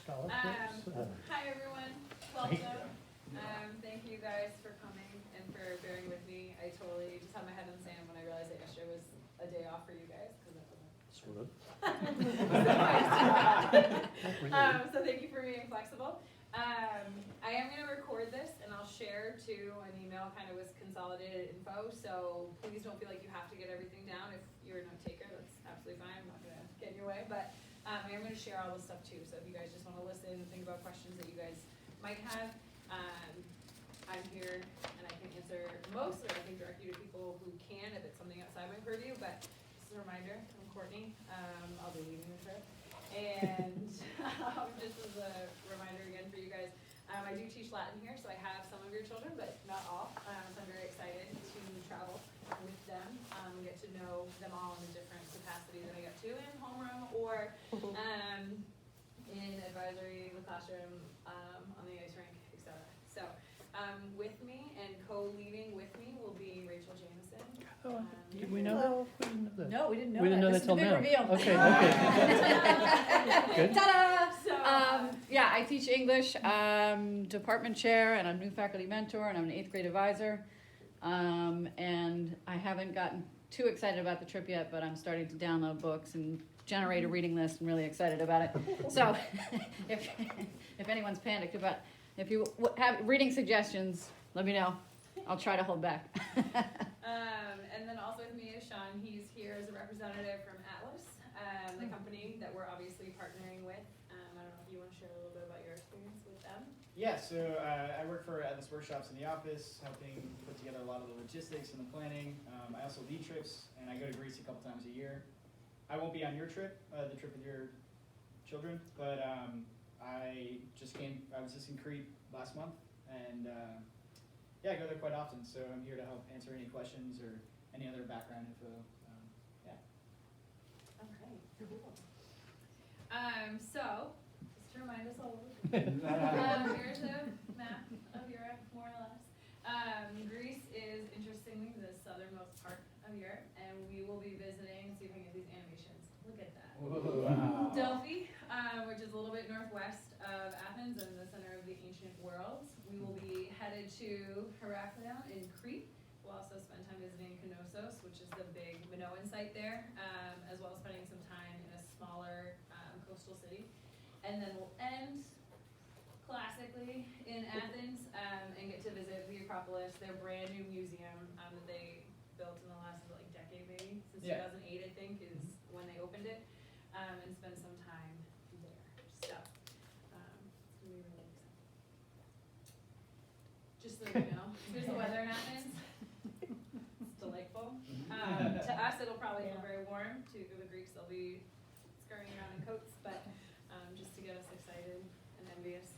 scholarships. Hi everyone, welcome. Thank you guys for coming and for bearing with me. I totally just had my head in the sand when I realized that yesterday was a day off for you guys, because that wasn't. Sort of. So thank you for being flexible. I am gonna record this and I'll share to an email kind of with consolidated info, so please don't feel like you have to get everything down. If you're a note taker, that's absolutely fine, I'm not gonna get in your way, but I am gonna share all this stuff too, so if you guys just wanna listen, think about questions that you guys might have, I'm here and I can answer most, or I can direct you to people who can if it's something outside my purview, but just a reminder, I'm Courtney, I'll be leading the trip. And just as a reminder again for you guys, I do teach Latin here, so I have some of your children, but not all. So I'm very excited to travel with them, get to know them all in a different capacity than I get to in homeroom or in advisory, the classroom, on the ice rink, etc. So with me and co-leading with me will be Rachel Jamison. Did we know that? We didn't know that. No, we didn't know We didn't know that. that till This is now. a big reveal. Okay. Good. Ta-da! So, Yeah, I teach English, department chair, and I'm new faculty mentor, and I'm an 8th grade advisor. And I haven't gotten too excited about the trip yet, but I'm starting to download books and generate a reading list. I'm really excited about it. So if anyone's panicked about, if you have reading suggestions, let me know. I'll try to hold back. and then also with me is Sean. He's here as a representative from Atlas, the company that we're obviously partnering with. I don't know if you want to share a little bit about your experience with them. Yeah, so I work for Atlas Workshops in the office, helping put together a lot of the logistics and the planning. I also lead trips, and I go to Greece a couple times a year. I won't be on your trip, the trip with your children, but I was just in Crete last month, and yeah, I go there quite often, so I'm here to help answer any questions or any other background info. Yeah. Okay. Cool. So just to remind us all, here's a map of Europe, more or less. Greece is interestingly the southernmost part of Europe, and we will be visiting. See if I can get these animations. Look at that. Wow. Delphi, which is a little bit northwest of Athens and the center of the ancient world. We will be headed to Heraklion in Crete. We'll also spend time visiting Knossos, which is the big Minoan site there, as well as spending some time in a smaller coastal city. And then we'll end classically in Athens and get to visit the Acropolis, their brand new museum that they built in the last decade maybe, since 2008 I think is when they opened it, and spend some time there. So it's gonna be really exciting. Just so you know, here's the weather in Athens. It's delightful. To us it'll probably feel very warm. To the Greeks they'll be scurrying around in coats, but just to get us excited and envious.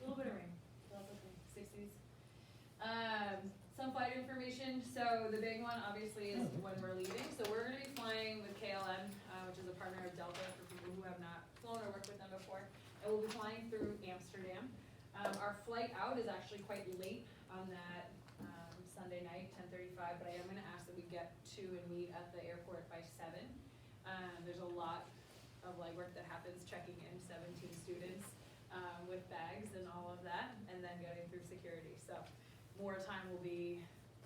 A little bit of rain, that's okay, 60s. Some flight information. So the big one obviously is when we're leaving. So we're going to be flying with KLM, which is a partner of Delta for people who have not flown or worked with them before. And we'll be flying through Amsterdam. Our flight out is actually quite late on that Sunday night, 10:35, but I am going to ask that we get to and meet at the airport by 7. There's a lot of legwork that happens checking in 17 students with bags and all of that, and then getting through security. So more time will be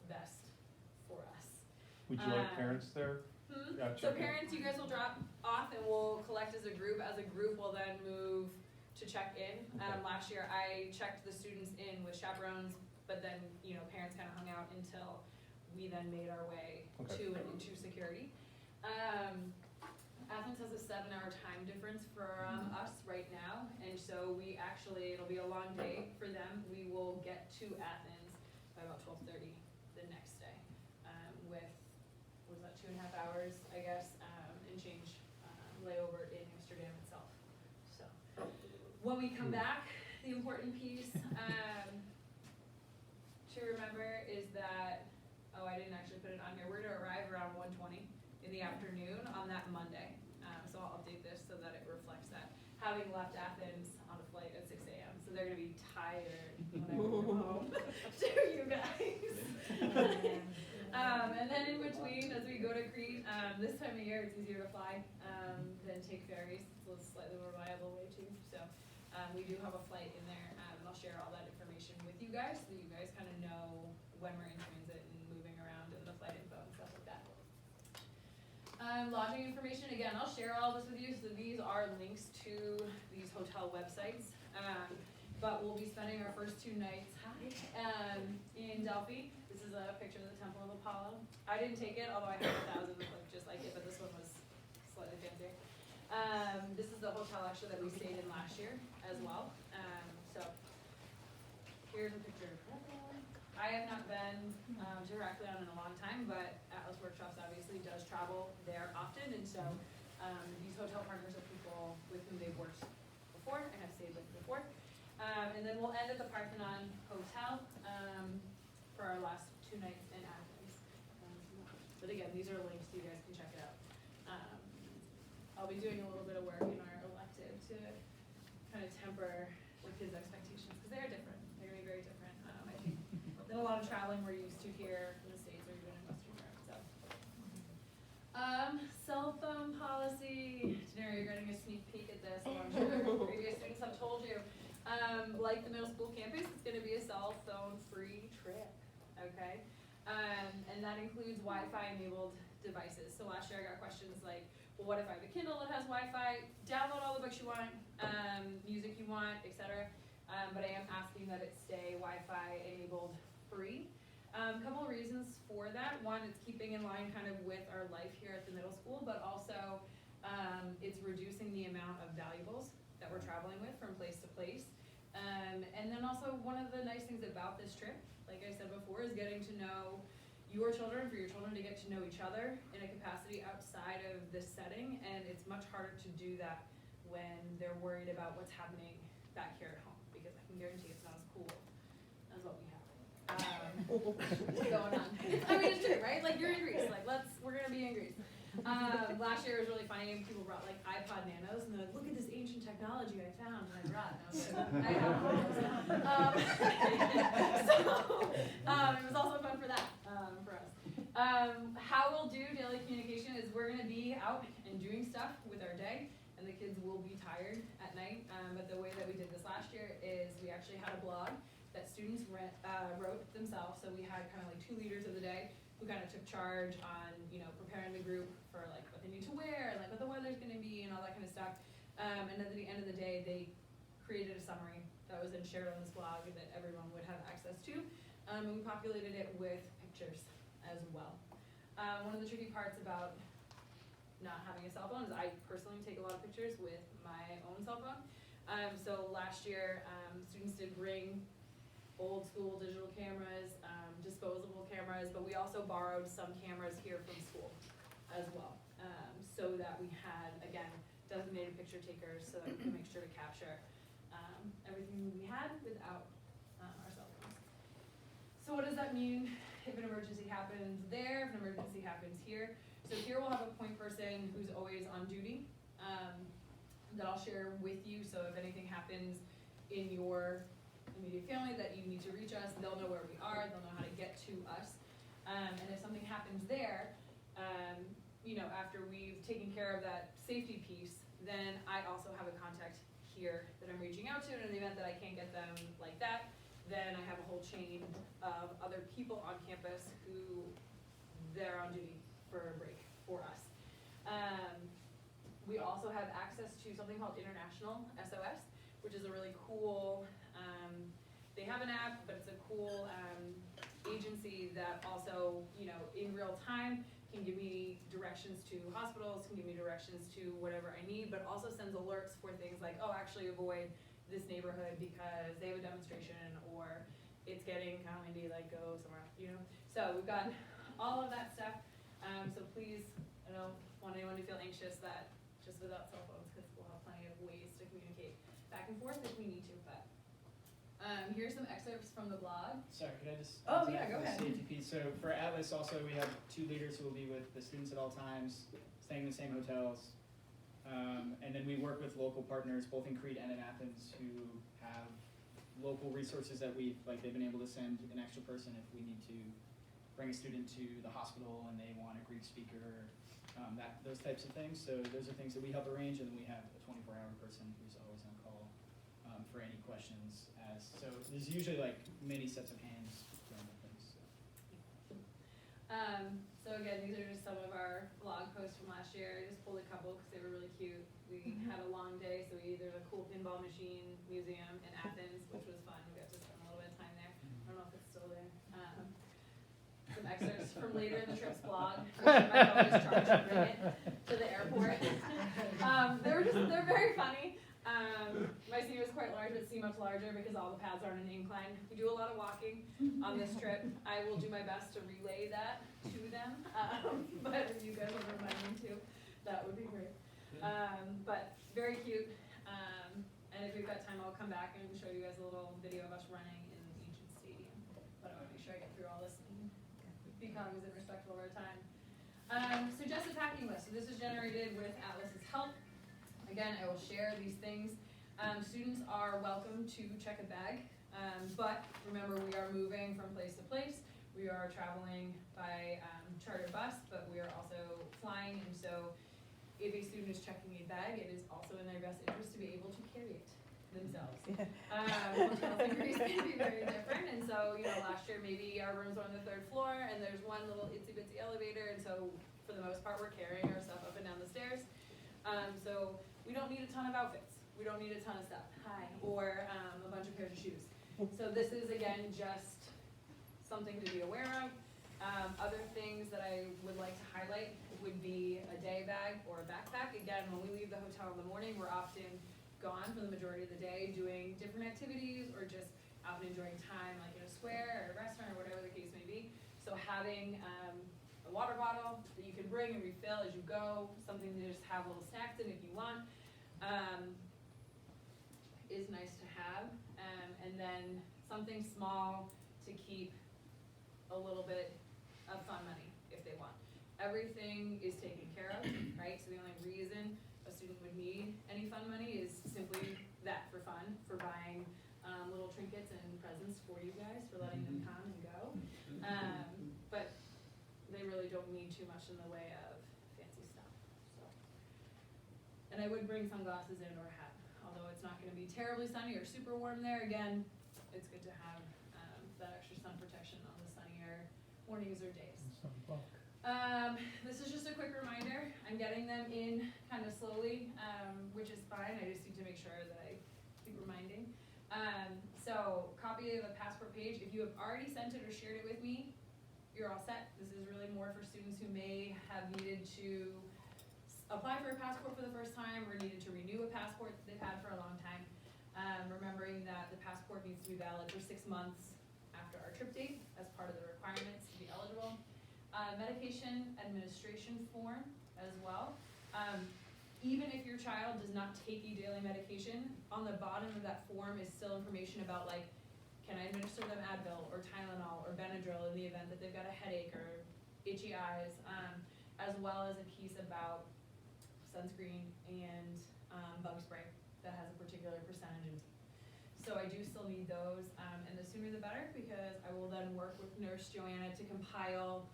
best for us. Would you like parents there? So parents, you guys will drop off and we'll collect as a group. As a group, we'll then move to check in. Last year I checked the students in with chaperones, but then parents kind of hung out until we then made our way to and into security. Athens has a 7-hour time difference from us right now, and so it'll be a long day for them. We will get to Athens by about 12:30 the next day, with, 2.5 hours, I guess, and change layover in Amsterdam itself. So when we come back, the important piece to remember is that, I didn't actually put it on here, we're going to arrive around 1:20 in the afternoon on that Monday. So I'll update this so that it reflects that. Having left Athens on a flight at 6 a.m. So they're going to be tired when I come home to you guys. And then in between, as we go to Crete, this time of year it's easier to fly than take ferries. It's a slightly more reliable way too. So We do have a flight in there, and I'll share all that information with you guys, so you guys kind of know when we're in transit and moving around and the flight info and stuff like that. Lodging information, again, I'll share all this with you, so these are links to these hotel websites. But we'll be spending our first 2 nights in Delphi. This is a picture of the Temple of Apollo. I didn't take it, although I have 1,000 that look just like it, but this one was slightly fancier. This is the hotel actually that we stayed in last year as well. So here's a picture. I have not been directly on in a long time, but Atlas Workshops obviously does travel there often, and so these hotel partners are people with whom they've worked before and have stayed with before. And then we'll end at the Parthenon Hotel for our last 2 nights in Athens. But again, these are links so you guys can check it out. I'll be doing a little bit of work in our elective to kind of temper the kids' expectations, because they're different. They're going to be very different, I think, than a lot of traveling we're used to here in the States or even in Western Europe. So, cell phone policy. Denari, you're getting a sneak peek at this. I'm sure previous students have told you. Like the middle school campus, it's going to be a cell phone free trip, okay? And that includes Wi-Fi enabled devices. So last year I got questions like, well, what if I have a Kindle that has Wi-Fi? Download all the books you want, music you want, etc. But I am asking that it stay Wi-Fi enabled free. Couple of reasons for that. One, it's keeping in line kind of with our life here at the middle school, but also it's reducing the amount of valuables that we're traveling with from place to place. And then also one of the nice things about this trip, like I said before, is getting to know your children, for your children to get to know each other in a capacity outside of this setting, and it's much harder to do that when they're worried about what's happening back here at home, because I can guarantee it's not as cool as what we have. Going on. I mean, it's true, right? Like, you're in Greece. Like, we're gonna be in Greece. Last year was really funny, and people brought like iPod Nanos, and they're like, look at this ancient technology I found, and I brought it. And I was like, I have one. It was also fun for that, for us. How we'll do daily communication is we're gonna be out and doing stuff with our day, and the kids will be tired at night. But the way that we did this last year is we actually had a blog that students wrote themselves. So we had kind of like 2 leaders of the day who kind of took charge on, preparing the group for like what they need to wear and like what the weather's gonna be and all that kind of stuff. And at the end of the day, they created a summary that was then shared on this blog that everyone would have access to. And we populated it with pictures as well. One of the tricky parts about not having a cell phone is I personally take a lot of pictures with my own cell phone. So last year, students did bring old school digital cameras, disposable cameras, but we also borrowed some cameras here from school as well, so that we had, again, designated picture takers so that we can make sure to capture everything we had without our cell phones. So what does that mean if an emergency happens there, if an emergency happens here? So here we'll have a point person who's always on duty that I'll share with you, so if anything happens in your immediate family that you need to reach us, they'll know where we are, they'll know how to get to us. And if something happens there, after we've taken care of that safety piece, then I also have a contact here that I'm reaching out to, and in the event that I can't get them like that, then I have a whole chain of other people on campus who they're on duty for a break for us. We also have access to something called International SOS, which is a really cool, they have an app, but it's a cool agency that also, in real time can give me directions to hospitals, can give me directions to whatever I need, but also sends alerts for things like, oh, actually avoid this neighborhood because they have a demonstration, or it's getting kind of windy, like go somewhere else, So we've got all of that stuff. So please, I don't want anyone to feel anxious that just without cell phones, because we'll have plenty of ways to communicate back and forth if we need to. But here's some excerpts from the blog. Sorry, could I just? Oh, answer yeah, that go for the ahead. Safety piece. So for Atlas, also we have 2 leaders who will be with the students at all times, staying in the same hotels, and then we work with local partners, both in Crete and in Athens, who have local resources that they've been able to send an extra person if we need to bring a student to the hospital and they want a Greek speaker, those types of things. So those are things that we help arrange, and then we have a 24-hour person who's always on call for any questions so there's usually like many sets of hands thrown at things. So again, these are just some of our blog posts from last year. I just pulled a couple because they were really cute. We had a long day, so there's a cool pinball machine museum in Athens, which was fun. We got to spend a little bit of time there. I don't know if it's still there. Some excerpts from later in the trip's blog. My phone was charged to bring it to the airport. They're very funny. My senior was quite large, but seemed much larger because all the paths are on an incline. We do a lot of walking on this trip. I will do my best to relay that to them, but if you guys will remind me too, that would be great. But very cute. And if we've got time, I'll come back and show you guys a little video of us running in Ancient Stadium. But I want to make sure I get through all this and be cognizant and respectful of our time. Suggested packing list. So this is generated with Atlas's help. Again, I will share these things. Students are welcome to check a bag, but remember we are moving from place to place. We are traveling by charter bus, but we are also flying, and so if a student is checking a bag, it is also in their best interest to be able to carry it themselves. Hotels in Greece can be very different, and so last year maybe our rooms are on the 3rd floor, and there's one little itsy bitsy elevator, and so for the most part we're carrying our stuff up and down the stairs. So we don't need a ton of outfits. We don't need a ton of stuff. Or a bunch of pairs of shoes. So this is, again, just something to be aware of. Other things that I would like to highlight would be a day bag or a backpack. Again, when we leave the hotel in the morning, we're often gone for the majority of the day doing different activities or just out and enjoying time, like in a square or a restaurant or whatever the case may be. So having a water bottle that you can bring and refill as you go, something to just have little snacks in if you want, is nice to have. And then something small to keep a little bit of fun money if they want. Everything is taken care of, right? So the only reason a student would need any fun money is simply that, for fun, for buying little trinkets and presents for you guys, for letting them come and go. But they really don't need too much in the way of fancy stuff. So. And I would bring sunglasses in or a hat, although it's not going to be terribly sunny or super warm there. Again, it's good to have that extra sun protection on the sunnier mornings or days. This is just a quick reminder. I'm getting them in kind of slowly, which is fine. I just need to make sure that I keep reminding. So, copy of the passport page. If you have already sent it or shared it with me, you're all set. This is really more for students who may have needed to apply for a passport for the first time or needed to renew a passport that they've had for a long time. Remembering that the passport needs to be valid for 6 months after our trip date as part of the requirements to be eligible. Medication administration form as well. Even if your child does not take a daily medication, on the bottom of that form is still information about, like, can I administer them Advil or Tylenol or Benadryl in the event that they've got a headache or itchy eyes, as well as a piece about sunscreen and bug spray that has a particular percentage in. So I do still need those, and the sooner the better, because I will then work with Nurse Joanna to compile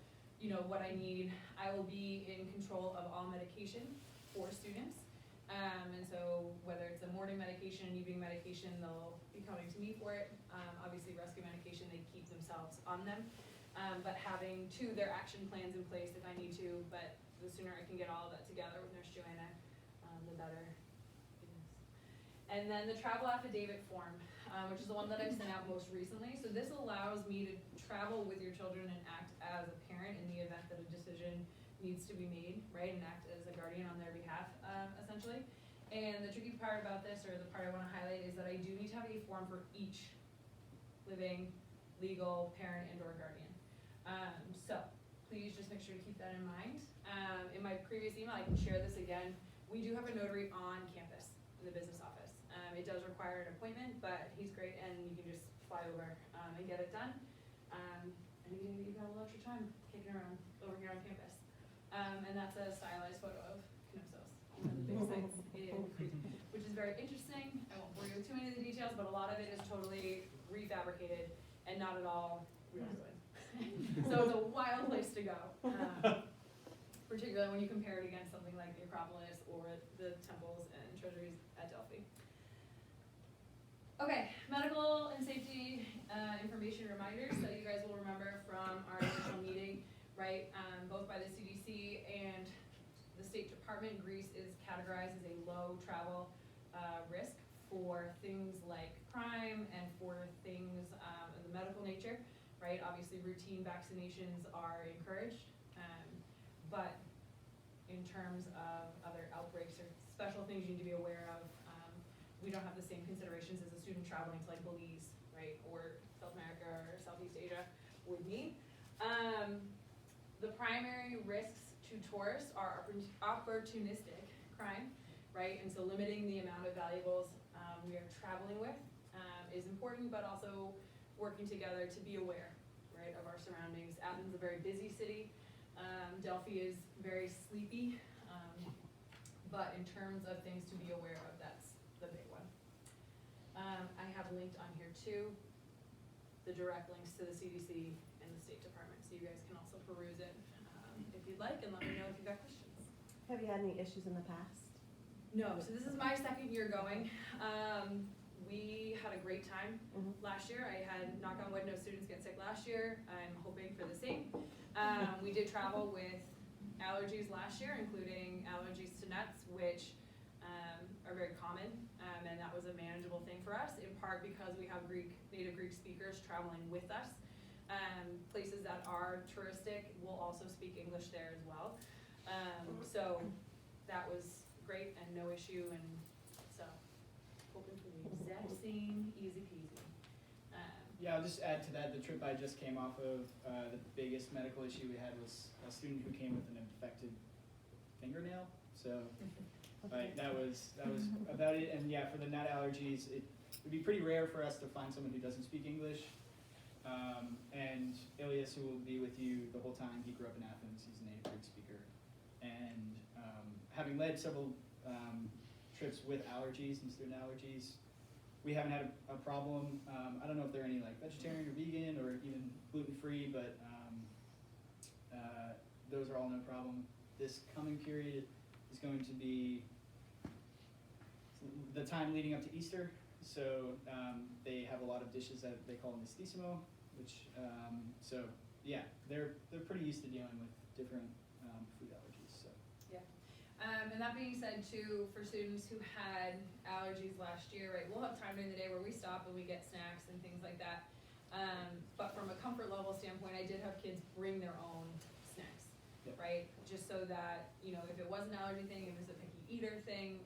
what I need. I will be in control of all medication for students, and so whether it's a morning medication, an evening medication, they'll be coming to me for it. Obviously rescue medication, they keep themselves on them, but having their action plans in place if I need to, but the sooner I can get all of that together with Nurse Joanna, the better it is. And then the travel affidavit form, which is the one that I've sent out most recently. So this allows me to travel with your children and act as a parent in the event that a decision needs to be made, right, and act as a guardian on their behalf, essentially. And the tricky part about this, or the part I want to highlight, is that I do need to have a form for each living legal parent and or guardian. So please just make sure to keep that in mind. In my previous email, I can share this again. We do have a notary on campus in the business office. It does require an appointment, but he's great, and you can just fly over and get it done. And again, you've got a little extra time kicking around over here on campus. And that's a stylized photo of Knossos, one of the big sites in Crete, which is very interesting. I won't bore you with too many of the details, but a lot of it is totally refabricated and not at all real estate. So it's a wild place to go, particularly when you compare it against something like the Acropolis or the temples and treasuries at Delphi. Okay, medical and safety information reminders that you guys will remember from our initial meeting, right? Both by the CDC and the State Department, Greece is categorized as a low travel risk for things like crime and for things of the medical nature, right? Obviously, routine vaccinations are encouraged, but in terms of other outbreaks or special things you need to be aware of, we don't have the same considerations as a student traveling to like Belize, right, or South America or Southeast Asia would need. The primary risks to tourists are opportunistic crime, right, and so limiting the amount of valuables we are traveling with is important, but also working together to be aware, right, of our surroundings. Athens is a very busy city. Delphi is very sleepy, but in terms of things to be aware of, that's the big one. I have linked on here too the direct links to the CDC and the State Department, so you guys can also peruse it if you'd like, and let me know if you've got questions. Have you had any issues in the past? No, so this is my second year going. We had a great time last year. I had, knock on wood, no students get sick last year. I'm hoping for the same. We did travel with allergies last year, including allergies to nuts, which are very common, and that was a manageable thing for us, in part because we have native Greek speakers traveling with us. Places that are touristic will also speak English there as well. So that was great and no issue, and so hoping for the exact same, easy peasy. Yeah, I'll just add to that, the trip I just came off of, the biggest medical issue we had was a student who came with an infected fingernail, so, like, that was about it, and yeah, for the nut allergies, it would be pretty rare for us to find someone who doesn't speak English, and Ilias, who will be with you the whole time, he grew up in Athens, he's a native Greek speaker, and having led several trips with allergies and student allergies, we haven't had a problem. I don't know if they're any like vegetarian or vegan or even gluten-free, but those are all no problem. This coming period is going to be the time leading up to Easter, so they have a lot of dishes that they call mistissimo, which, so yeah, they're pretty used to dealing with different food allergies, so. And that being said too, for students who had allergies last year, right, we'll have time during the day where we stop and we get snacks and things like that. But from a comfort level standpoint, I did have kids bring their own snacks, Yep. right? Just so that, you know, if it was an allergy thing, if it was a picky eater thing,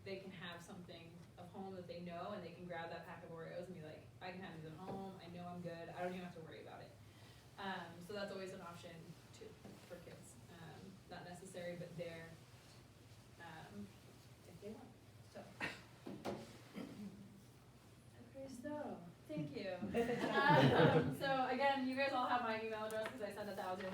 they can have something of home that they know, and they can grab that pack of Oreos and be like, I can have these at home, I know I'm good, I don't even have to worry about it. So that's always an option too for kids. Not necessary, but there. If they want. So. Okay, so thank you. So again, you guys all have my email address because I sent 1,000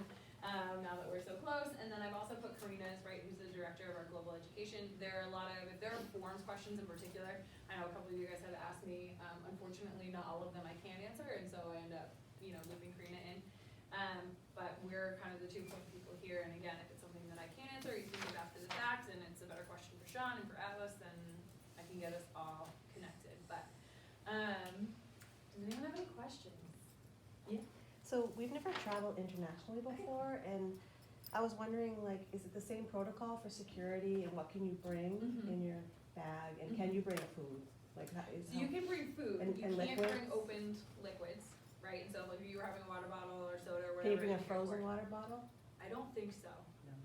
now that we're so close. And then I've also put Karina's, right, who's the director of our global education. There are a lot of, if there are forms questions in particular, I know a couple of you guys have asked me. Unfortunately, not all of them I can answer, and so I end up, you know, looping Karina in. But we're kind of the two point people here, and again, if it's something that I can't answer, you can get after the fact, and it's a better question for Sean and for Atlas, then I can get us all connected. But does anyone have any questions? Yeah. So we've never traveled internationally before, and I was wondering, like, is it the same protocol for security, and what can you bring in your bag, and can you bring food? Like, how is So you can bring food, And- you and can't liquids? bring opened liquids, right? And so like if you were having a water bottle or soda or whatever. Can you bring a in the frozen airport- water bottle? I don't think so.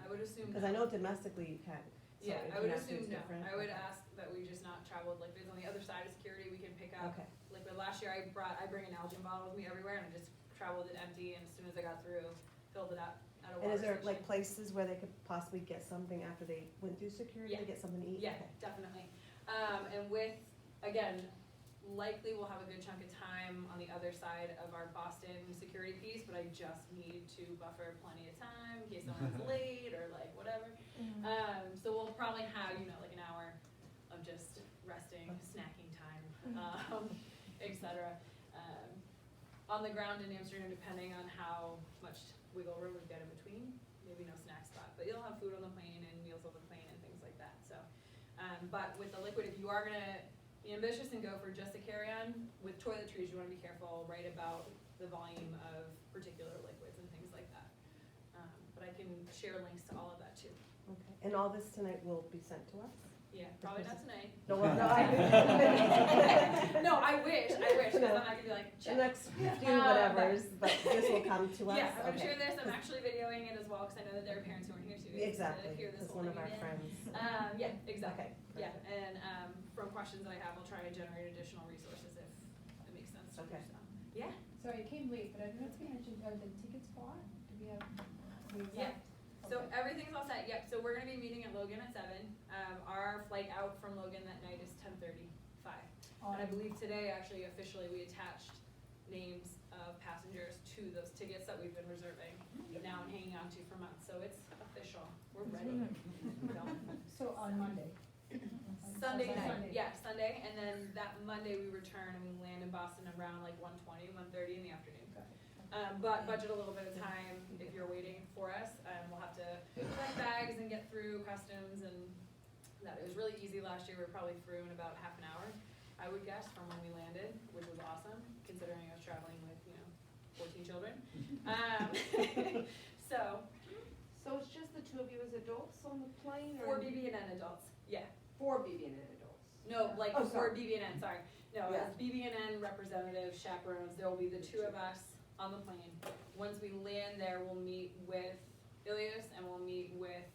I would assume. Because I know domestically you can. So Yeah, I would internationally assume it's no. different. I would ask that we just not travel with liquids. On the other side of security, we can pick up Okay. liquid. Last year I bring an Nalgene bottle with me everywhere, and I just traveled it empty, and as soon as I got through, filled it up at a water And is there station. like places where they could possibly get something after they went through security to Yeah. get something to eat? Yeah, Okay. definitely. And with, again, likely we'll have a good chunk of time on the other side of our Boston security piece, but I just need to buffer plenty of time in case someone's late or like whatever. So we'll probably have, you know, like an hour of just resting, snacking time, et cetera. On the ground in Amsterdam, depending on how much wiggle room we've got in between, maybe no snack spot, but you'll have food on the plane and meals on the plane and things like that, so. But with the liquid, if you are gonna be ambitious and go for just a carry-on. With toiletries, you wanna be careful, right, about the volume of particular liquids and things like that. But I can share links to all of that too. Okay, and all this tonight will be sent to us? Yeah, probably not tonight. No, well, no, I. No, I wish, because No. I'm not gonna be like, The check. next few whatevers, but this will come to us? Yeah, I'm gonna Okay. share this, I'm actually videoing it as well, cause I know that there are parents who aren't here too. Exactly, To hear this because whole one of thing our again. friends. Yeah, exactly. Okay. Yeah, and from questions that I have, I'll try to generate additional resources if it makes sense to do Okay. so. Yeah, Sorry, I came late, but I forgot to mention, are the tickets bought? Do we have the Yeah. exact? so Okay. everything's all set, yep, so we're gonna be meeting at Logan at 7. Our flight out from Logan that night is 10:35. And I believe today, actually, officially, we attached names of passengers to those tickets that we've been reserving now and hanging on to for months, so it's official, we're ready. So on Monday? Sunday night, Sunday. yeah, Sunday, and then that Monday we return and we land in Boston around like 1:20, 1:30 in the afternoon. Got But budget a little bit of time if you're waiting for us, we'll have to collect bags and get through customs and that, it was really easy last year, we were probably through in about half an hour, I would guess, from when we landed, which was awesome, considering I was traveling with, 14 children. So, So it's just the two of you as adults on the plane, or? 4 BB&N adults, yeah. 4 BB&N adults. No, like Oh, for sorry. BB&N, sorry. No, Yeah. as BB&N representatives, chaperones, there will be the two of us on the plane. Once we land there, we'll meet with Ilias and we'll meet with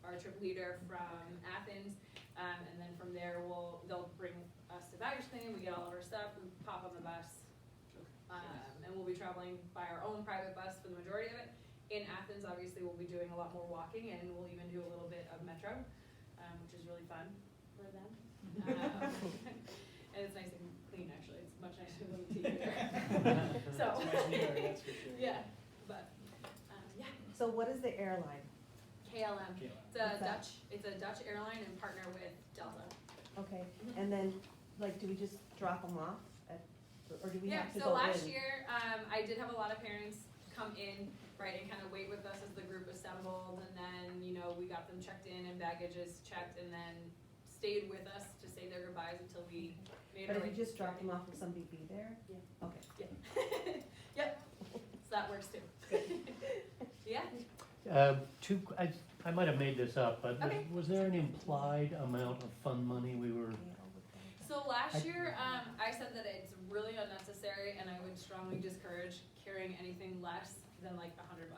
our trip leader from Athens. And then from there, they'll bring us to baggage claim, we get all of our stuff, we pop on the bus. And we'll be traveling by our own private bus for the majority of it. In Athens, obviously, we'll be doing a lot more walking and we'll even do a little bit of metro, which is really fun for them. And it's nice and clean, actually, it's much nicer than the TV there. So, It's much neater, that's for sure. yeah, but, yeah, So what is the airline? KLM, Okay. it's a Dutch airline and partner with Delta. Okay, and then, like, do we just drop them off at, or do we Yeah, have to so go in? last year, I did have a lot of parents come in, right, and kind of wait with us as the group assembled, and then, we got them checked in and baggages checked, and then stayed with us to say their goodbyes until we made But our if way. you just drop them off, will somebody be there? Yeah. Okay. Yeah. Yep, so that works too. Yeah, I might have made this up, but Okay. was there an implied amount of fund money we were, so last year, I said that it's really unnecessary, and I would strongly discourage carrying anything less than like $100,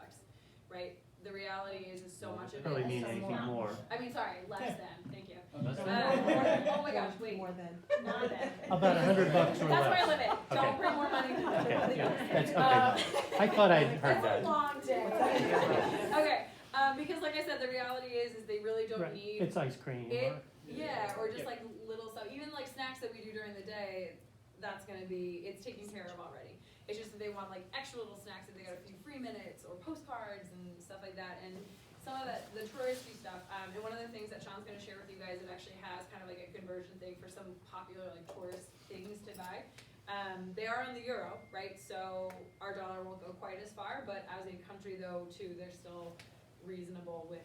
right? The reality is so much of it probably is mean so anything small. more? I mean, sorry, less than, thank you. That's Oh my gosh, wait, More than. not that. About $100 or That's my less? limit, Okay. don't bring more money than that. Okay, yeah, that's, Um, okay. I thought I'd heard It's a that. long day. Okay, because like I said, the reality is they really don't Right, need it's ice cream it. or, Yeah, or just Yeah. like little stuff, even like snacks that we do during the day, that's gonna be, it's taken care of already. It's just that they want like extra little snacks, if they got a few free minutes or postcards and stuff like that, and some of that, the touristy stuff, and one of the things that Sean's gonna share with you guys, it actually has kind of like a conversion thing for some popular like tourist things to buy. They are in the euro, right, so our dollar won't go quite as far, but as a country though, too, they're still reasonable with,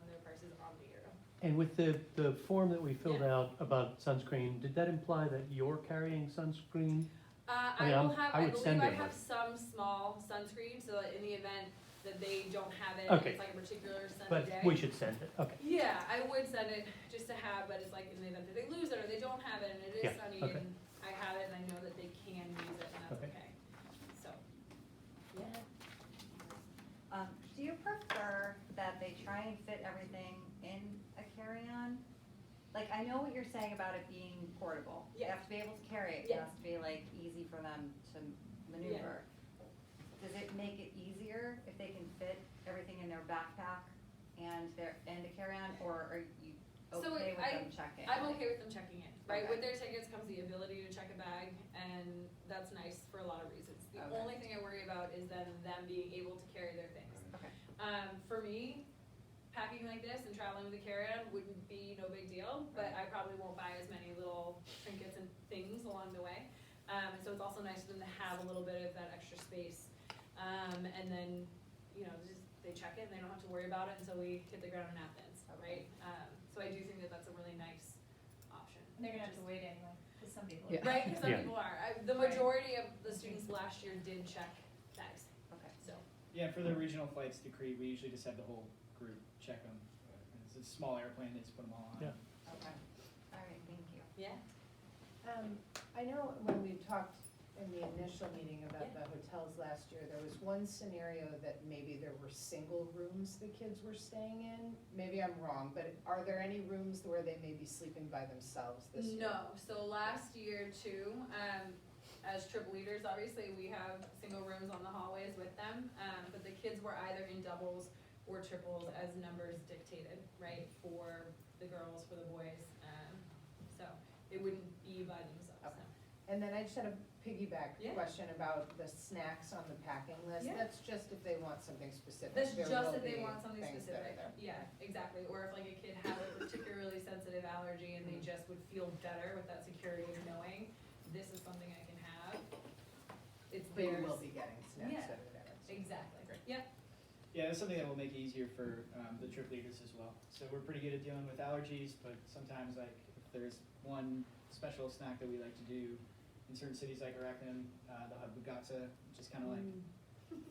their prices on the euro. and with the form that we filled Yeah. out about sunscreen, did that imply that you're carrying sunscreen? I mean, will have, I I would believe send I it, have but- some small sunscreen, so that in the event that they don't have it, Okay. it's like a particular sunny But day. we should send it, okay. Yeah, I would send it just to have, but it's like in the event that they lose it or they don't have it and it is Yeah, sunny okay. and I have it and I know that they can use it and that's Okay. okay. So, yeah. Do you prefer that they try and fit everything in a carry-on? Like, I know what you're saying about it being portable. You Yeah. have to be able to carry it. It Yeah. has to be like easy for them to maneuver. Does it make it easier if they can fit everything in their backpack and a carry-on, or are you So okay with I- them checking? I'm okay with them checking it, right? Okay. With their tickets comes the ability to check a bag, and that's nice for a lot of reasons. The Okay. only thing I worry about is then them being able to carry their things. Okay. For me, packing like this and traveling with a carry-on wouldn't be no big deal, but I probably won't buy as many little trinkets and things along the way. And so it's also nice for them to have a little bit of that extra space. And then, just they check it and they don't have to worry about it until we hit the ground in Athens, right? So I do think that that's a really nice option. And they're gonna have to wait anyway, cause some people. Yeah. Right, because some Yeah. people are. The majority of the students last year did check bags, Okay. so. Yeah, for the regional flights to Crete, we usually just have the whole group check them. It's a small airplane, they just put them all on. Yeah. Okay. All right, thank you. Yeah. I know when we talked in the initial meeting about the hotels last year, there was one scenario that maybe there were single rooms the kids were staying in. Maybe I'm wrong, but are there any rooms where they may be sleeping by themselves this year? No, so last year too, as trip leaders, obviously, we have single rooms on the hallways with them, but the kids were either in doubles or triples as numbers dictated, right, for the girls, for the boys, so it wouldn't be by themselves, Okay. no. And then I just had a piggyback Yeah. question about the snacks on the packing list. Yeah. That's just if they want something specific. That's There just will if they be want something things that are specific, there. yeah, exactly, or if like a kid has a particularly sensitive allergy and they just would feel better with that security of knowing, this is something I can have, it's But you theirs. will be getting snacks Yeah. that are there. Exactly, Great. yep, Yeah, that's something that will make it easier for the trip leaders as well. So we're pretty good at dealing with allergies, but sometimes like if there's one special snack that we like to do in certain cities like Arachnum, they'll have bugatsa, which is kind of like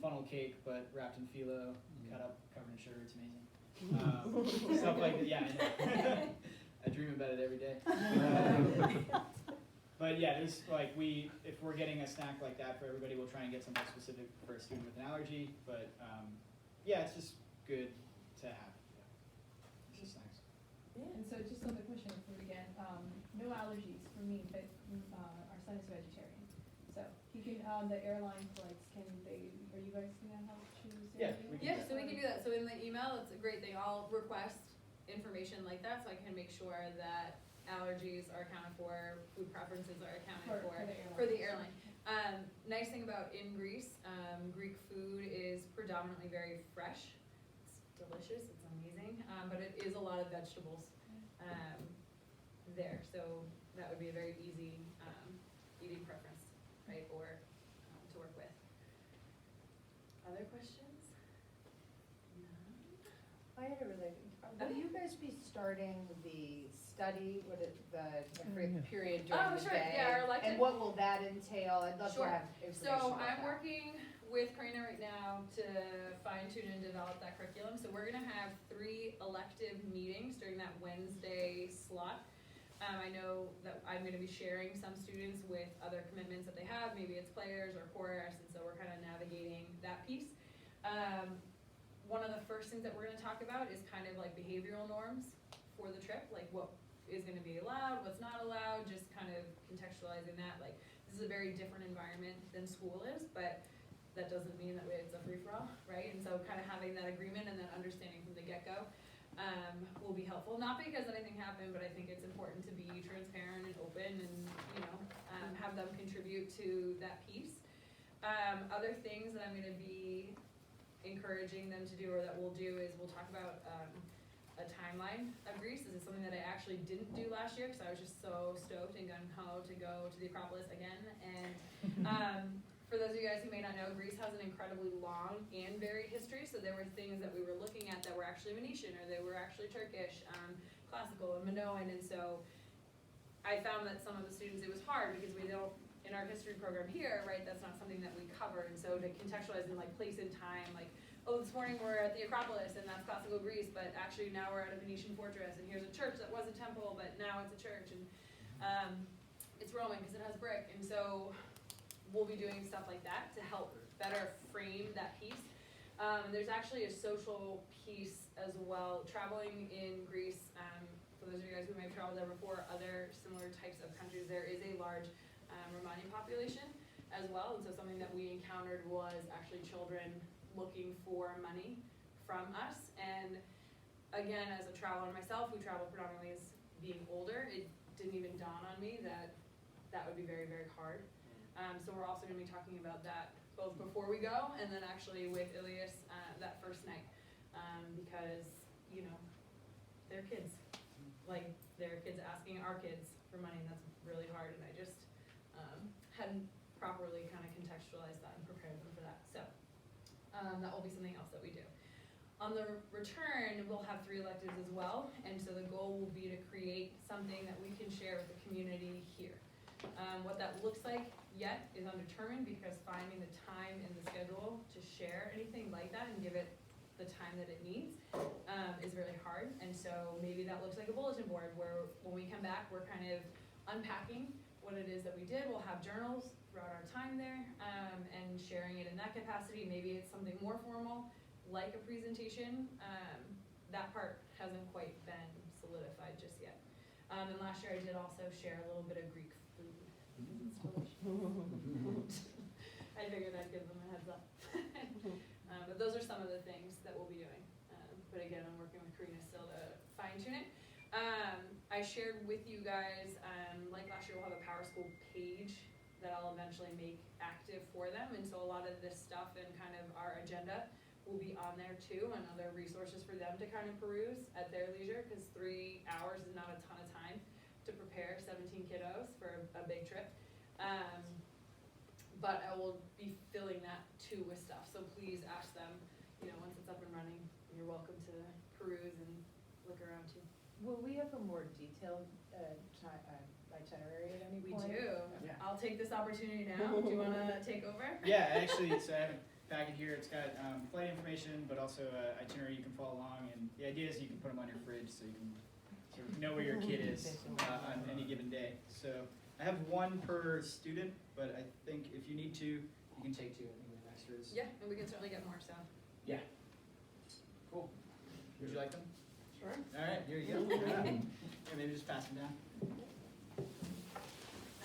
funnel cake but wrapped in phyllo, cut up, covered in sugar. It's amazing. Stuff like that. Yeah, I know. I dream about it every day. But yeah, there's like if we're getting a snack like that for everybody, we'll try and get something specific for a student with an allergy. But yeah, it's just good to have. Yeah. It's just nice. And so just on the question of food again, no allergies for me, but our son is vegetarian. So he can, the airline flights, are you guys gonna help choose? Yeah, their we can meal? yeah, so we can do that, so in the email, it's a great thing, I'll request information like that, so I can make sure that allergies are accounted for, food preferences are accounted for the airline. Nice thing about in Greece, Greek food is predominantly very fresh. It's delicious, it's amazing, but it is a lot of vegetables there, so that would be a very easy eating preference, right, or to work with. Other questions? I had a related, will you guys be starting the study, period during Oh, the sure, day? yeah, our elective- And what will that entail? I'd love to Sure. have information So about I'm that. working with Karina right now to fine tune and develop that curriculum. So we're gonna have 3 elective meetings during that Wednesday slot. I know that I'm gonna be sharing some students with other commitments that they have, maybe it's players or chorus, and so we're kind of navigating that piece. One of the first things that we're gonna talk about is kind of like behavioral norms for the trip, like what is gonna be allowed, what's not allowed, just kind of contextualizing that, like, this is a very different environment than school is, but that doesn't mean that it's a free-for-all, right? And so kind of having that agreement and that understanding from the get-go will be helpful, not because anything happened, but I think it's important to be transparent and open and, you know, have them contribute to that piece. Other things that I'm gonna be encouraging them to do, or that we'll do, is we'll talk about a timeline of Greece. This is something that I actually didn't do last year, because I was just so stoked and gung-ho to go to the Acropolis again. And for those of you guys who may not know, Greece has an incredibly long and varied history, so there were things that we were looking at that were actually Venetian, or they were actually Turkish, classical, and Minoan, and so I found that some of the students, it was hard, because we don't, in our history program here, right, that's not something that we cover, and so to contextualize in like place and time, like, oh, this morning we're at the Acropolis, and that's classical Greece, but actually now we're at a Venetian fortress, and here's a church that was a temple, but now it's a church, and it's Roman, because it has brick, and so we'll be doing stuff like that to help better frame that piece. There's actually a social piece as well. Traveling in Greece, for those of you guys who may have traveled there before, other similar types of countries, there is a large Romani population as well, and so something that we encountered was actually children looking for money from us. And again, as a traveler myself, who traveled predominantly as being older, it didn't even dawn on me that that would be very, very hard. So we're also gonna be talking about that both before we go, and then actually with Ilias, that first night, because, you know, they're kids. Like, they're kids asking our kids for money, and that's really hard, and I just, hadn't properly kind of contextualized that and prepared them for that, so, that will be something else that we do. On the return, we'll have 3 electives as well, and so the goal will be to create something that we can share with the community here. What that looks like yet is undetermined, because finding the time in the schedule to share anything like that and give it the time that it needs is really hard. And so maybe that looks like a bulletin board where when we come back, we're kind of unpacking what it is that we did. We'll have journals throughout our time there and sharing it in that capacity. Maybe it's something more formal, like a presentation. That part hasn't quite been solidified just yet. And last year I did also share a little bit of Greek food. It's delicious. I figured I'd give them a heads up. But those are some of the things that we'll be doing. But again, I'm working with Karina still to fine tune it. I shared with you guys, like last year, we'll have a Power School page that I'll eventually make active for them. And so a lot of this stuff and kind of our agenda will be on there too, and other resources for them to kind of peruse at their leisure, because 3 hours is not a ton of time to prepare 17 kiddos for a big trip. But I will be filling that too with stuff, so please ask them, once it's up and running, you're welcome to peruse and look around too. Will we have a more detailed itinerary at any We point? do. Yeah. I'll take this opportunity now. Do you wanna take over? Yeah, actually, so I have a packet here, it's got flight information, but also itinerary you can follow along, and the idea is you can put them on your fridge so you can sort of know where your kid is on any given day. So I have 1 per student, but I think if you need to, you can take 2, I think we have extras. Yeah, and we can certainly get more, so. Yeah. Cool. Would you like them? Sure. All right, here you go. Here, maybe just pass them down.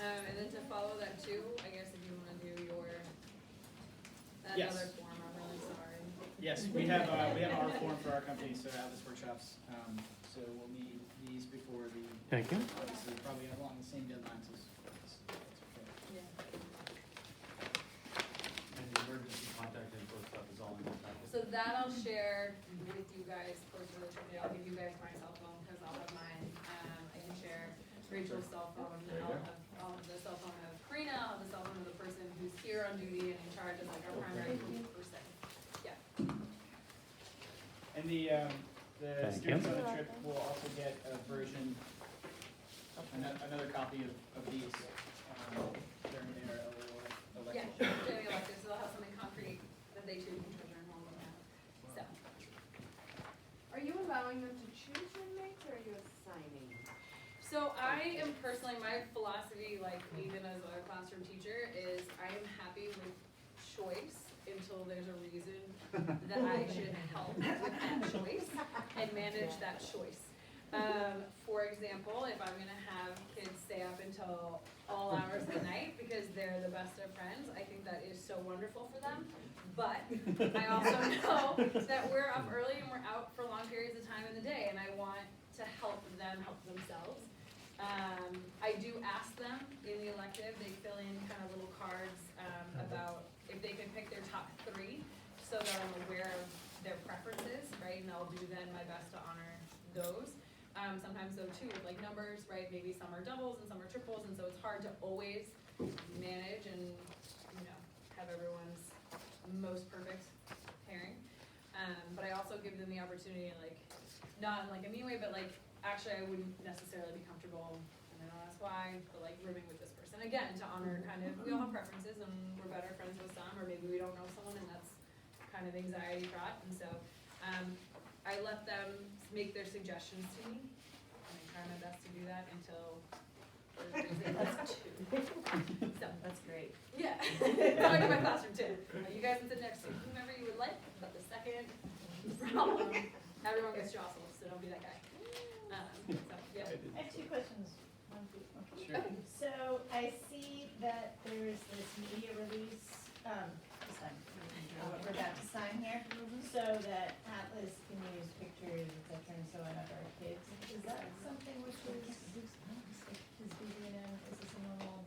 And then to follow that too, I guess if you wanna do that Yes. other form, I'm really sorry. Yes, we have our form for our company, so Atlas Workshops. So we'll need these before the, Thank you. obviously, probably along the same deadlines as that's okay. Yeah. And the emergency contact info stuff is all in your packet. So that I'll share with you guys closer to the trip day. I'll give you guys my cell phone, cause I'll have mine. I can share Rachel's cell phone, I'll have the cell phone of Karina, I'll have the cell phone of the person who's here on duty and in charge of like our primary person. Yeah. And the Thank students you. on the trip will also get a version, another copy of these during their Yeah, election. daily electives, so they'll have something concrete that they too can treasure and hold on. So, Are you allowing them to choose roommates or are you assigning? so I am personally, my philosophy, like even as a classroom teacher, is I am happy with choice until there's a reason that I should help with that choice and manage that choice. For example, if I'm gonna have kids stay up until all hours of the night because they're the best of friends, I think that is so wonderful for them. But I also know that we're up early and we're out for long periods of time in the day, and I want to help them help themselves. I do ask them in the elective, they fill in kind of little cards about if they could pick their top 3 so that I'm aware of their preferences, right? And I'll do then my best to honor those. Sometimes though too with like numbers, right? Maybe some are doubles and some are triples, and so it's hard to always manage and, have everyone's most perfect pairing. But I also give them the opportunity, like, not in like a mean way, but like, actually I wouldn't necessarily be comfortable, and I don't ask why, but like rooming with this person. Again, to honor kind of, we all have preferences and we're better friends with some, or maybe we don't know someone and that's kind of anxiety fraught. And so, I let them make their suggestions to me, and I try my best to do that until there's 2. So, That's great. yeah, talking to my classroom too. You guys can sit next to whomever you would like, but the second problem, everyone gets jostled, so don't be that guy. So, yeah. I have 2 questions. Sure. So I see that there's this media release, this time, what we're about to sign here, so that Atlas can use pictures, et cetera, and so on of our kids. Is that something which is BB&M, is this a normal?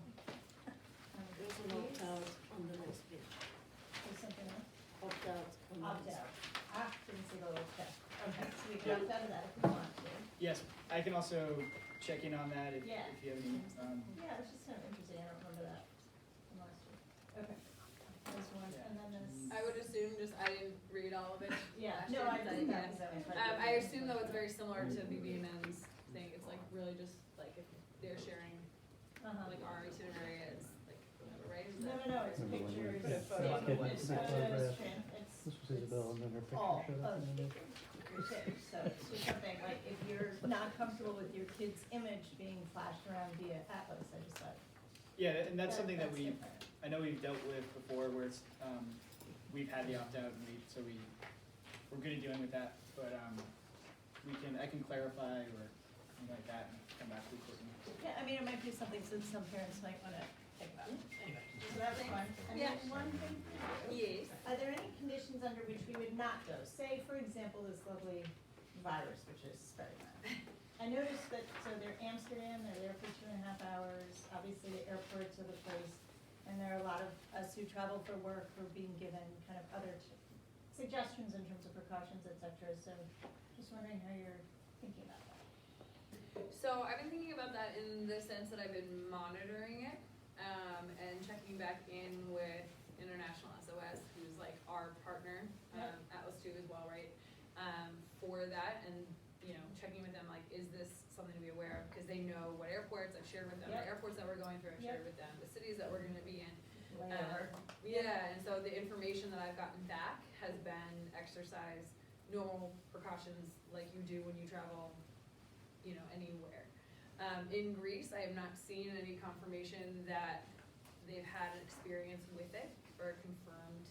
There's an opt-out on the next page. There's something else? Opt-out on the Opt next out. Didn't see the little step. Okay, so we Yeah. can opt out of that if we want to. Yes, I can also check in on that if you Yeah. have any. Yeah, it's just kind of interesting, I don't remember that from last year. Okay. There's one, and then this. I would assume I didn't read all of it. Yeah, last no, year, I because didn't very similar to BB&N's thing, it's like really just like if they're sharing, like our itinerary is like, whatever, right? Is that- No, it's pictures. Put a photo on the Kid with It's the photograph. it's- This was Isabel, and then her all picture showed up. of and then your pictures, so it's just something, like, if you're not comfortable with your kid's image being flashed around via Atlas, I just thought. Yeah, and that's something that we, different. I know we've dealt with before where it's, we've had the opt-out and we're good at dealing with that, but, I can clarify or something like that and come back to the court. Yeah, I mean, it might be something that some parents might wanna think about. So that's fine. And Yeah. then one thing, Yes. are there any conditions under which we would not go? Say, for example, this lovely virus, which is spreading around. I noticed that, so they're Amsterdam, they're there for 2.5 hours, obviously the airports are the place, and there are a lot of us who travel for work who are being given kind of other suggestions in terms of precautions, et cetera, so just wondering how you're thinking about that. So I've been thinking about that in the sense that I've been monitoring it, and checking back in with International SOS, who's like our partner, Atlas 2 as well, right? For that, and, you know, checking with them, like, is this something to be aware of? Because they know what airports, I've shared with them, the Yep. airports that we're going through, I've shared with them, the cities that we're gonna be in. Layover. Yeah, and so the information that I've gotten back has been exercise normal precautions like you do when you travel, you know, anywhere. In Greece, I have not seen any confirmation that they've had an experience with it or a confirmed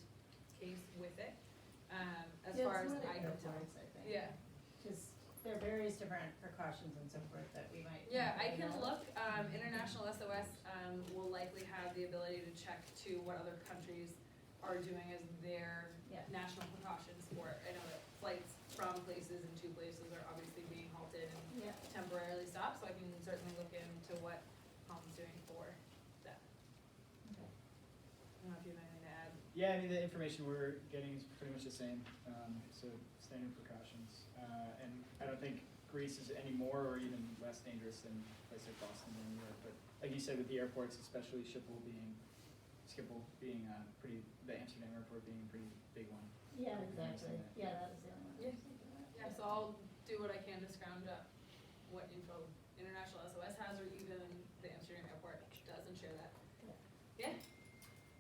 case with it, as Yeah, far as some other I can tell. airports, I think. Yeah. Just, there are various different precautions and so forth that we might. Yeah, I can know. look, International SOS, will likely have the ability to check to what other countries are doing as their Yeah. national precautions for it. I know that flights from places and to places are obviously being halted and Yeah. temporarily stopped, so I can certainly look into what Tom's doing for that. Okay. I don't know if you have anything to add. Yeah, I mean, the information we're getting is pretty much the same, so standard precautions. And I don't think Greece is any more or even less dangerous than places like Boston or New York, but like you said, with the airports, especially Schiphol being pretty, the Amsterdam airport being a pretty big one. Yeah, exactly. Yeah, that was the only one I Yeah. was thinking about. Yeah, so I'll do what I can to scrounge up what info International SOS has, or even the Amsterdam airport does, and share that. Yeah.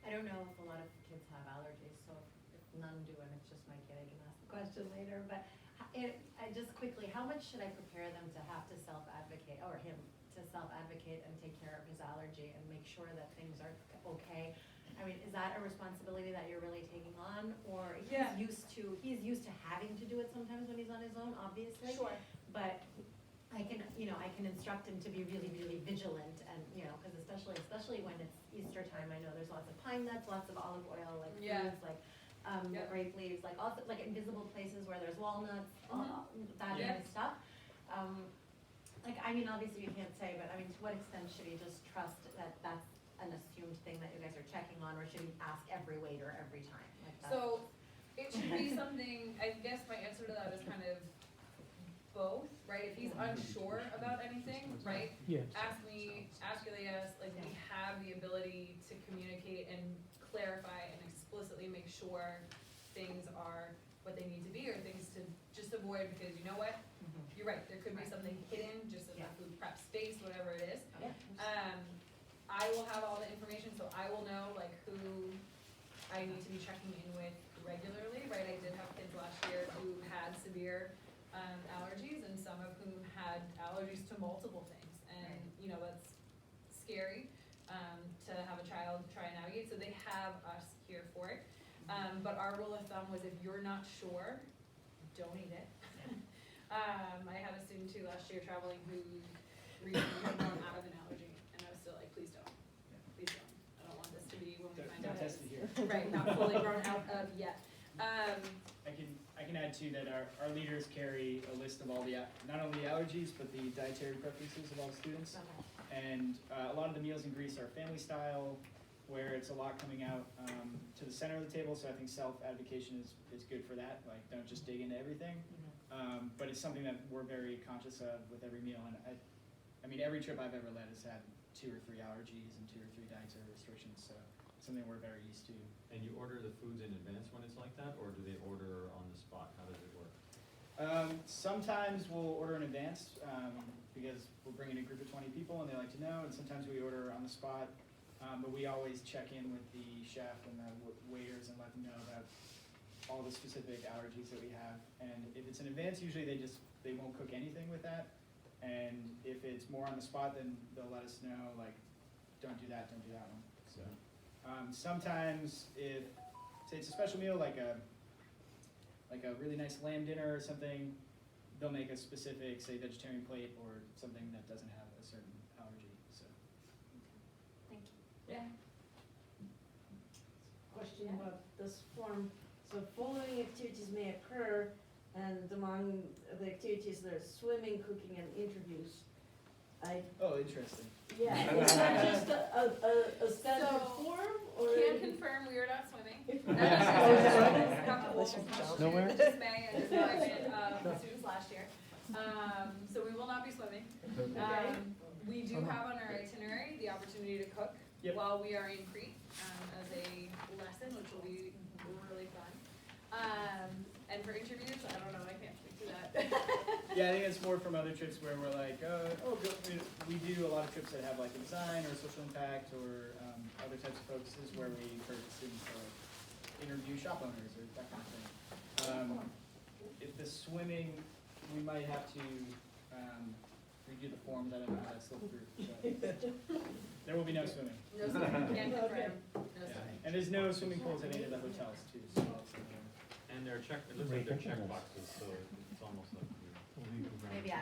I don't know if a lot of kids have allergies, so if none do, and it's just my kid, I can ask the question later, but just quickly, how much should I prepare them to have to self-advocate, or him to self-advocate and take care of his allergy and make sure that things are okay? I mean, is that a responsibility that you're really taking on, or Yeah. he's used to having to do it sometimes when he's on his own, obviously? Sure. But I can instruct him to be really, really vigilant and, because especially when it's Easter time, I know there's lots of pine nuts, lots of olive oil, like Yeah. foods, like, Yep. grape leaves, like also, like invisible places where there's walnuts, that Yeah. kind of stuff. Obviously you can't say, but to what extent should he just trust that that's an assumed thing that you guys are checking on, or should he ask every waiter every time? Like that's- So it should be something, I guess my answer to that is kind of both, right? If he's unsure about anything, right? Yes. Ask Elias, like, we have the ability to communicate and clarify and explicitly make sure things are what they need to be, or things to just avoid, because you know what? You're right, there could be something hidden just in the food prep space, whatever it is. Yeah. I will have all the information, so I will know like who I need to be checking in with regularly, right? I did have kids last year who had severe allergies, and some of whom had allergies to multiple things, and that's scary to have a child try and navigate. So they have us here for it. But our rule of thumb was, if you're not sure, don't eat it. I had a student too last year traveling who recently had grown out of an allergy, and I was still like, please don't. Please don't. I don't want this to be when we find Don't out test it's it here. right, not fully grown out of yet. I can add too that our leaders carry a list of all the, not only the allergies, but the dietary preferences of all the students. And a lot of the meals in Greece are family style, where it's a lot coming out to the center of the table, so I think self-advocation is good for that, like don't just dig into everything. But it's something that we're very conscious of with every meal, and I mean, every trip I've ever led has had 2 or 3 allergies and 2 or 3 dietary restrictions, so it's something we're very used to. And you order the foods in advance when it's like that, or do they order on the spot? How does it work? Sometimes we'll order in advance, because we're bringing a group of 20 people and they like to know, and sometimes we order on the spot. But we always check in with the chef and the waiters and let them know about all the specific allergies that we have. And if it's in advance, usually they won't cook anything with that. And if it's more on the spot, then they'll let us know, like, don't do that one. So sometimes if, say it's a special meal, like a really nice lamb dinner or something, they'll make a specific, say, vegetarian plate or something that doesn't have a certain allergy, so. Thank you. Yeah. Question about this form, so following activities may occur, and among the activities there's swimming, cooking, and interviews. Oh, interesting. Yeah, is that just a standard So, form, or? Can confirm we are not swimming. Nowhere? Just May and disappointment of students last year. So we will not be swimming. We do have on our itinerary the opportunity to cook Yep. while we are in Crete as a lesson, which will be really fun. And for interviews, I don't know, I can't speak to that. Yeah, I think it's more from other trips where we're like, we do a lot of trips that have like a design or social impact or other types of focuses where we encourage students to like, interview shop owners or that kind of thing. If the swimming, we might have to redo the forms. I don't know how that slipped through. But there will be no swimming. No swimming, can't confirm, no Yeah. swimming. And there's no swimming pools at any of the hotels too. So that's And they're it looks like they're check boxes, so it's almost like. Maybe I.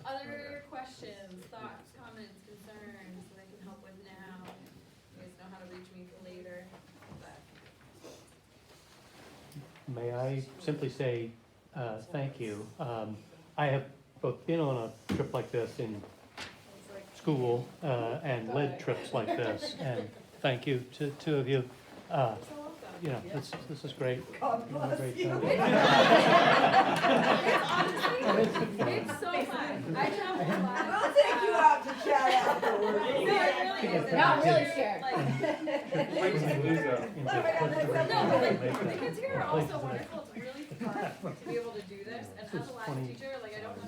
Other questions, thoughts, comments, concerns that I can help with now? You guys know how to reach me for later, but. May I simply say, thank you. I have both been on a trip like this in school, and led trips like this, and thank you to two of you. You know, this is great. God You're doing a bless great you. job. It's so fun. I travel a lot. We'll take you out to chat afterwards. No, it really is. Now I'm really scared. No, but like, the kids here are also wonderful. It's really fun to be able to do this. And as a Latin teacher,